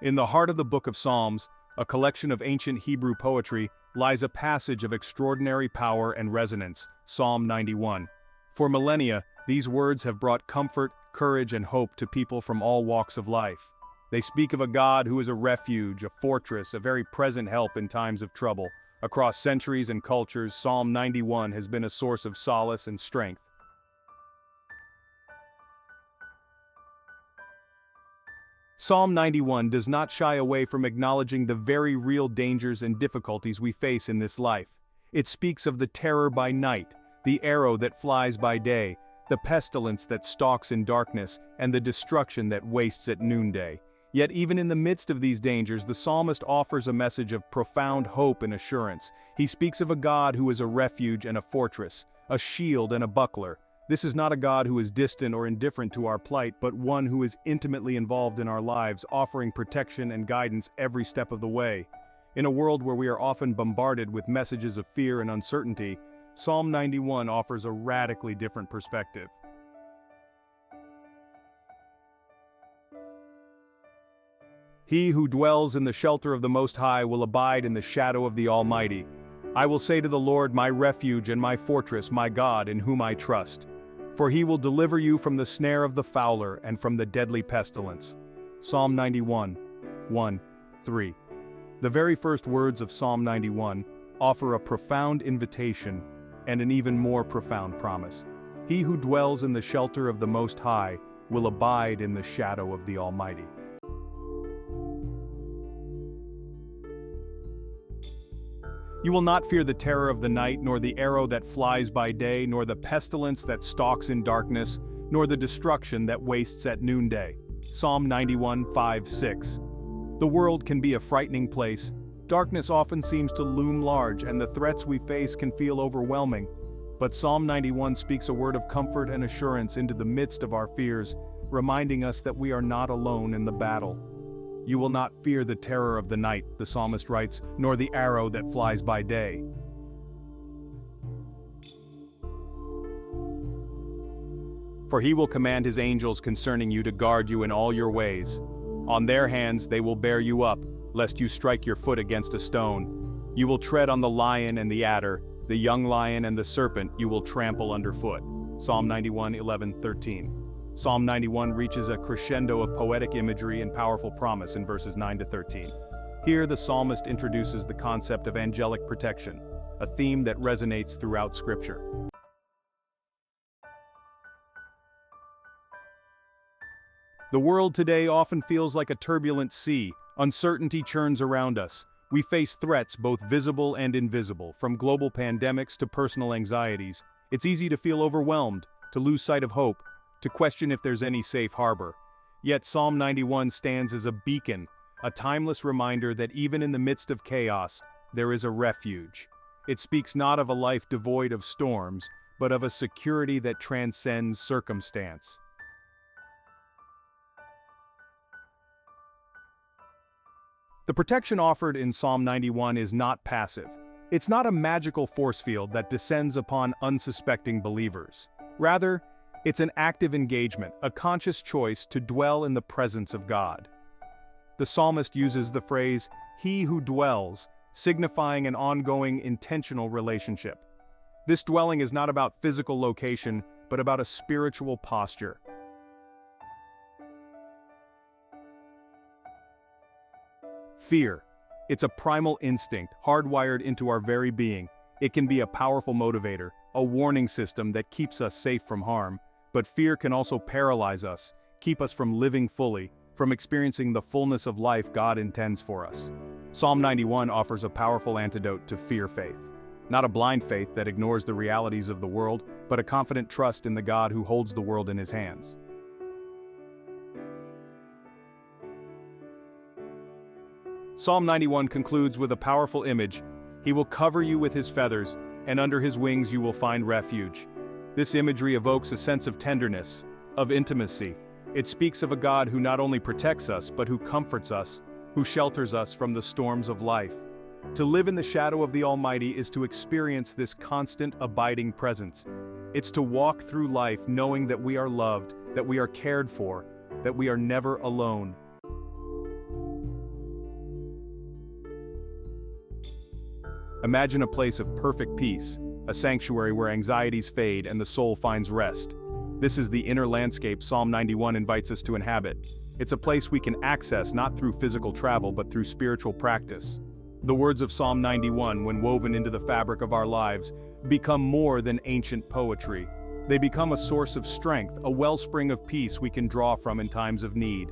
In the heart of the Book of Psalms, a collection of ancient Hebrew poetry, lies a passage of extraordinary power and resonance, Psalm 91. For millennia, these words have brought comfort, courage, and hope to people from all walks of life. They speak of a God who is a refuge, a fortress, a very present help in times of trouble. Across centuries and cultures, Psalm 91 has been a source of solace and strength. Psalm 91 does not shy away from acknowledging the very real dangers and difficulties we face in this life. It speaks of the terror by night, the arrow that flies by day, the pestilence that stalks in darkness, and the destruction that wastes at noonday. Yet even in the midst of these dangers, the psalmist offers a message of profound hope and assurance. He speaks of a God who is a refuge and a fortress, a shield and a buckler. This is not a God who is distant or indifferent to our plight, but one who is intimately involved in our lives, offering protection and guidance every step of the way. In a world where we are often bombarded with messages of fear and uncertainty, Psalm 91 offers a radically different perspective. He who dwells in the shelter of the Most High will abide in the shadow of the Almighty. I will say to the Lord, my refuge and my fortress, my God, in whom I trust. For he will deliver you from the snare of the fowler and from the deadly pestilence. Psalm 91, 1-3. The very first words of Psalm 91 offer a profound invitation and an even more profound promise. He who dwells in the shelter of the Most High will abide in the shadow of the Almighty. You will not fear the terror of the night, nor the arrow that flies by day, nor the pestilence that stalks in darkness, nor the destruction that wastes at noonday. Psalm 91, 5-6. The world can be a frightening place. Darkness often seems to loom large, and the threats we face can feel overwhelming. But Psalm 91 speaks a word of comfort and assurance into the midst of our fears, reminding us that we are not alone in the battle. You will not fear the terror of the night, the psalmist writes, nor the arrow that flies by day. For he will command his angels concerning you to guard you in all your ways. On their hands they will bear you up, lest you strike your foot against a stone. You will tread on the lion and the adder, the young lion and the serpent you will trample underfoot. Psalm 91, 11-13. Psalm 91 reaches a crescendo of poetic imagery and powerful promise in verses 9-13. Here the psalmist introduces the concept of angelic protection, a theme that resonates throughout Scripture. The world today often feels like a turbulent sea. Uncertainty churns around us. We face threats both visible and invisible, from global pandemics to personal anxieties. It's easy to feel overwhelmed, to lose sight of hope, to question if there's any safe harbor. Yet Psalm 91 stands as a beacon, a timeless reminder that even in the midst of chaos, there is a refuge. It speaks not of a life devoid of storms, but of a security that transcends circumstance. The protection offered in Psalm 91 is not passive. It's not a magical force field that descends upon unsuspecting believers. Rather, it's an active engagement, a conscious choice to dwell in the presence of God. The psalmist uses the phrase, "he who dwells," signifying an ongoing, intentional relationship. This dwelling is not about physical location, but about a spiritual posture. Fear. It's a primal instinct, hardwired into our very being. It can be a powerful motivator, a warning system that keeps us safe from harm. But fear can also paralyze us, keep us from living fully, from experiencing the fullness of life God intends for us. Psalm 91 offers a powerful antidote to fear faith. Not a blind faith that ignores the realities of the world, but a confident trust in the God who holds the world in his hands. Psalm 91 concludes with a powerful image. He will cover you with his feathers, and under his wings you will find refuge. This imagery evokes a sense of tenderness, of intimacy. It speaks of a God who not only protects us, but who comforts us, who shelters us from the storms of life. To live in the shadow of the Almighty is to experience this constant, abiding presence. It's to walk through life knowing that we are loved, that we are cared for, that we are never alone. Imagine a place of perfect peace, a sanctuary where anxieties fade and the soul finds rest. This is the inner landscape Psalm 91 invites us to inhabit. It's a place we can access not through physical travel but through spiritual practice. The words of Psalm 91, when woven into the fabric of our lives, become more than ancient poetry. They become a source of strength, a wellspring of peace we can draw from in times of need.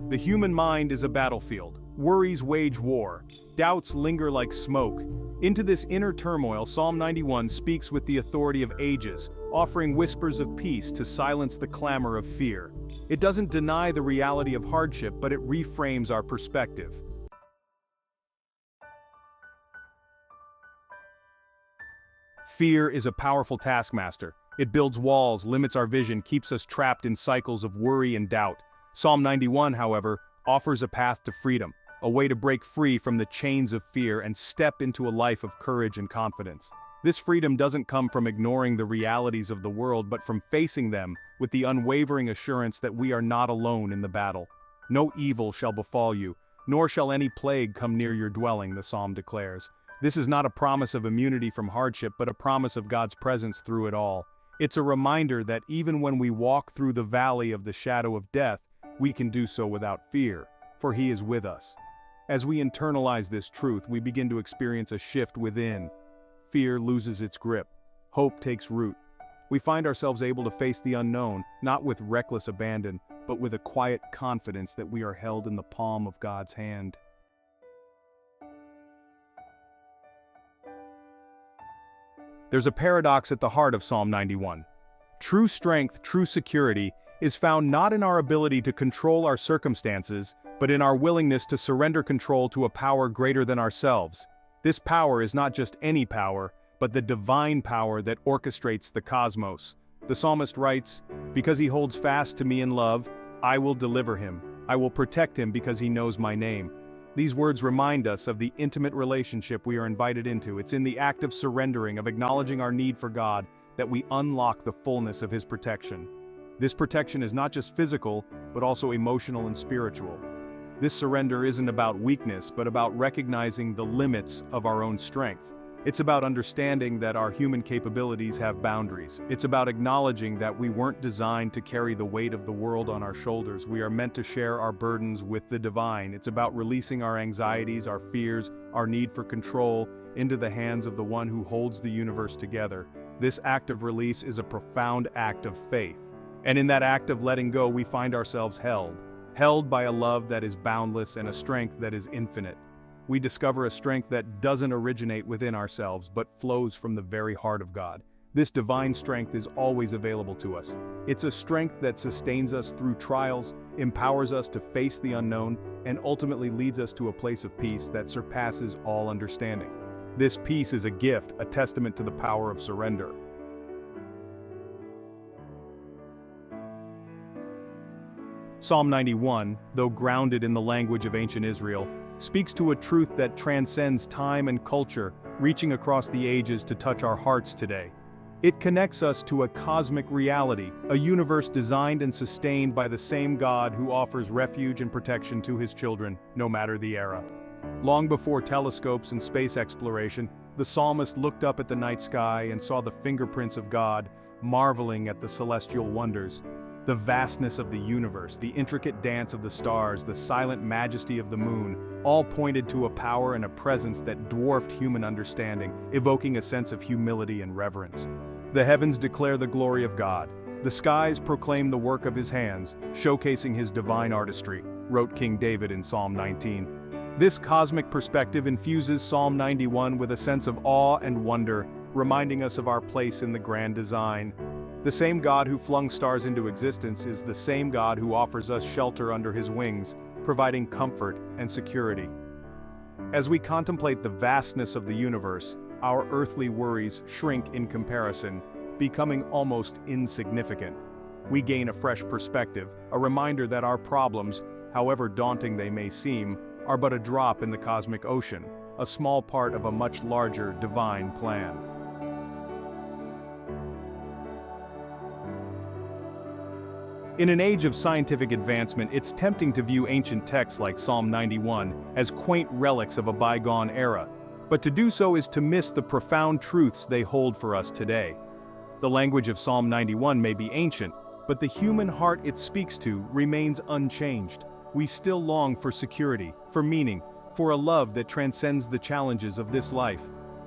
The human mind is a battlefield. Worries wage war. Doubts linger like smoke. Into this inner turmoil, Psalm 91 speaks with the authority of ages, offering whispers of peace to silence the clamor of fear. It doesn't deny the reality of hardship, but it reframes our perspective. Fear is a powerful taskmaster. It builds walls, limits our vision, keeps us trapped in cycles of worry and doubt. Psalm 91, however, offers a path to freedom, a way to break free from the chains of fear and step into a life of courage and confidence. This freedom doesn't come from ignoring the realities of the world, but from facing them with the unwavering assurance that we are not alone in the battle. No evil shall befall you, nor shall any plague come near your dwelling, the psalm declares. This is not a promise of immunity from hardship, but a promise of God's presence through it all. It's a reminder that even when we walk through the valley of the shadow of death, we can do so without fear, for He is with us. As we internalize this truth, we begin to experience a shift within. Fear loses its grip. Hope takes root. We find ourselves able to face the unknown, not with reckless abandon, but with a quiet confidence that we are held in the palm of God's hand. There's a paradox at the heart of Psalm 91. True strength, true security, is found not in our ability to control our circumstances, but in our willingness to surrender control to a power greater than ourselves. This power is not just any power, but the divine power that orchestrates the cosmos. The psalmist writes, "Because he holds fast to me in love, I will deliver him. I will protect him because he knows my name." These words remind us of the intimate relationship we are invited into. It's in the act of surrendering, of acknowledging our need for God, that we unlock the fullness of His protection. This protection is not just physical, but also emotional and spiritual. This surrender isn't about weakness, but about recognizing the limits of our own strength. It's about understanding that our human capabilities have boundaries. It's about acknowledging that we weren't designed to carry the weight of the world on our shoulders. We are meant to share our burdens with the divine. It's about releasing our anxieties, our fears, our need for control into the hands of the one who holds the universe together. This act of release is a profound act of faith. And in that act of letting go, we find ourselves held by a love that is boundless and a strength that is infinite. We discover a strength that doesn't originate within ourselves, but flows from the very heart of God. This divine strength is always available to us. It's a strength that sustains us through trials, empowers us to face the unknown, and ultimately leads us to a place of peace that surpasses all understanding. This peace is a gift, a testament to the power of surrender. Psalm 91, though grounded in the language of ancient Israel, speaks to a truth that transcends time and culture, reaching across the ages to touch our hearts today. It connects us to a cosmic reality, a universe designed and sustained by the same God who offers refuge and protection to His children, no matter the era. Long before telescopes and space exploration, the psalmist looked up at the night sky and saw the fingerprints of God, marveling at the celestial wonders. The vastness of the universe, the intricate dance of the stars, the silent majesty of the moon, all pointed to a power and a presence that dwarfed human understanding, evoking a sense of humility and reverence. The heavens declare the glory of God. The skies proclaim the work of His hands, showcasing His divine artistry, wrote King David in Psalm 19. This cosmic perspective infuses Psalm 91 with a sense of awe and wonder, reminding us of our place in the grand design. The same God who flung stars into existence is the same God who offers us shelter under His wings, providing comfort and security. As we contemplate the vastness of the universe, our earthly worries shrink in comparison, becoming almost insignificant. We gain a fresh perspective, a reminder that our problems, however daunting they may seem, are but a drop in the cosmic ocean, a small part of a much larger divine plan. In an age of scientific advancement, it's tempting to view ancient texts like Psalm 91 as quaint relics of a bygone era, but to do so is to miss the profound truths they hold for us today. The language of Psalm 91 may be ancient, but the human heart it speaks to remains unchanged. We still long for security, for meaning, for a love that transcends the challenges of this life.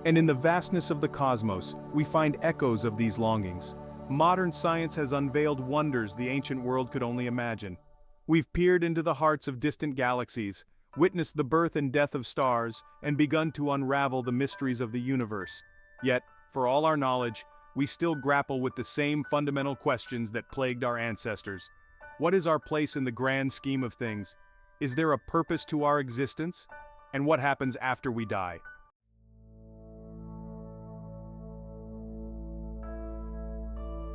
And in the vastness of the cosmos, we find echoes of these longings. Modern science has unveiled wonders the ancient world could only imagine. We've peered into the hearts of distant galaxies, witnessed the birth and death of stars, and begun to unravel the mysteries of the universe. Yet, for all our knowledge, we still grapple with the same fundamental questions that plagued our ancestors. What is our place in the grand scheme of things? Is there a purpose to our existence? And what happens after we die?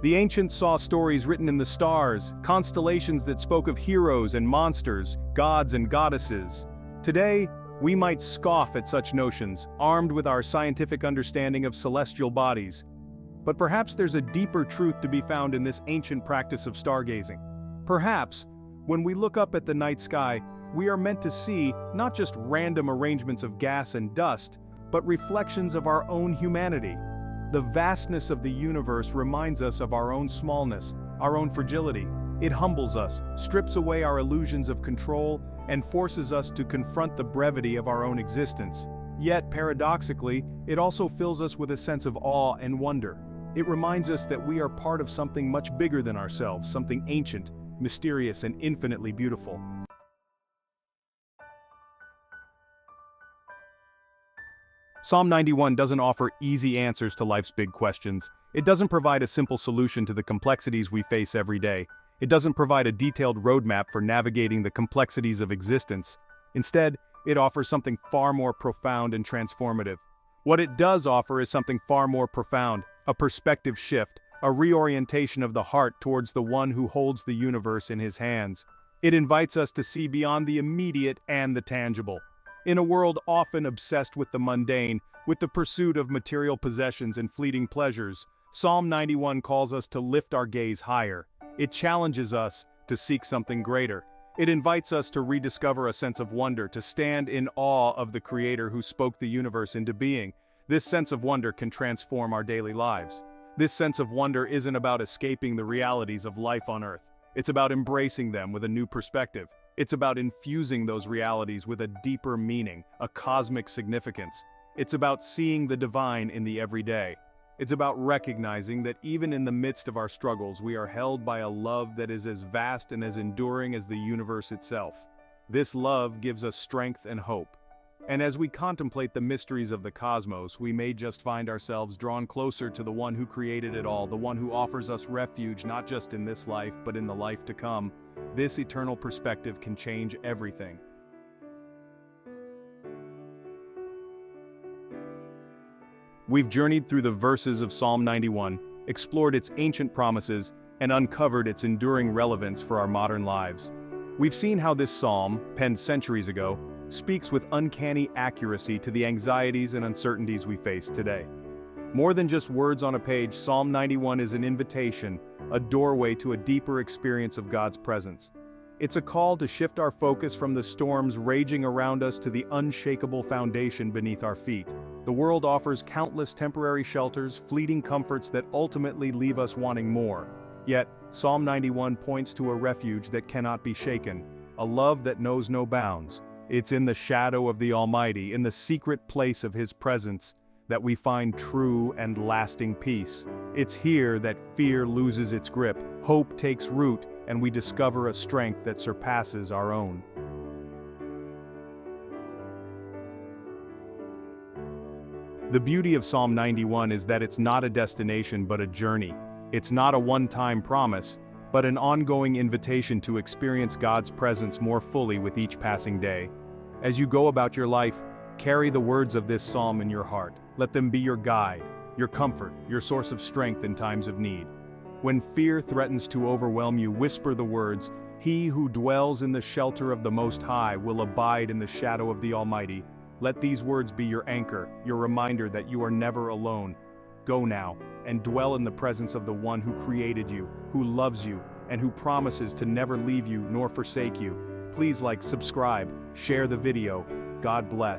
The ancients saw stories written in the stars, constellations that spoke of heroes and monsters, gods and goddesses. Today, we might scoff at such notions, armed with our scientific understanding of celestial bodies. But perhaps there's a deeper truth to be found in this ancient practice of stargazing. Perhaps, when we look up at the night sky, we are meant to see not just random arrangements of gas and dust, but reflections of our own humanity. The vastness of the universe reminds us of our own smallness, our own fragility. It humbles us, strips away our illusions of control, and forces us to confront the brevity of our own existence. Yet, paradoxically, it also fills us with a sense of awe and wonder. It reminds us that we are part of something much bigger than ourselves, something ancient, mysterious, and infinitely beautiful. Psalm 91 doesn't offer easy answers to life's big questions. It doesn't provide a simple solution to the complexities we face every day. It doesn't provide a detailed roadmap for navigating the complexities of existence. Instead, it offers something far more profound and transformative. What it does offer is something far more profound, a perspective shift, a reorientation of the heart towards the one who holds the universe in his hands. It invites us to see beyond the immediate and the tangible. In a world often obsessed with the mundane, with the pursuit of material possessions and fleeting pleasures, Psalm 91 calls us to lift our gaze higher. It challenges us to seek something greater. It invites us to rediscover a sense of wonder, to stand in awe of the Creator who spoke the universe into being. This sense of wonder can transform our daily lives. This sense of wonder isn't about escaping the realities of life on Earth. It's about embracing them with a new perspective. It's about infusing those realities with a deeper meaning, a cosmic significance. It's about seeing the divine in the everyday. It's about recognizing that even in the midst of our struggles, we are held by a love that is as vast and as enduring as the universe itself. This love gives us strength and hope. And as we contemplate the mysteries of the cosmos, we may just find ourselves drawn closer to the one who created it all, the one who offers us refuge not just in this life, but in the life to come. This eternal perspective can change everything. We've journeyed through the verses of Psalm 91, explored its ancient promises, and uncovered its enduring relevance for our modern lives. We've seen how this psalm, penned centuries ago, speaks with uncanny accuracy to the anxieties and uncertainties we face today. More than just words on a page, Psalm 91 is an invitation, a doorway to a deeper experience of God's presence. It's a call to shift our focus from the storms raging around us to the unshakable foundation beneath our feet. The world offers countless temporary shelters, fleeting comforts that ultimately leave us wanting more. Yet, Psalm 91 points to a refuge that cannot be shaken, a love that knows no bounds. It's in the shadow of the Almighty, in the secret place of His presence, that we find true and lasting peace. It's here that fear loses its grip, hope takes root, and we discover a strength that surpasses our own. The beauty of Psalm 91 is that it's not a destination but a journey. It's not a one-time promise, but an ongoing invitation to experience God's presence more fully with each passing day. As you go about your life, carry the words of this psalm in your heart. Let them be your guide, your comfort, your source of strength in times of need. When fear threatens to overwhelm you, whisper the words, "He who dwells in the shelter of the Most High will abide in the shadow of the Almighty." Let these words be your anchor, your reminder that you are never alone. Go now, and dwell in the presence of the one who created you, who loves you, and who promises to never leave you nor forsake you. Please like, subscribe, share the video. God bless.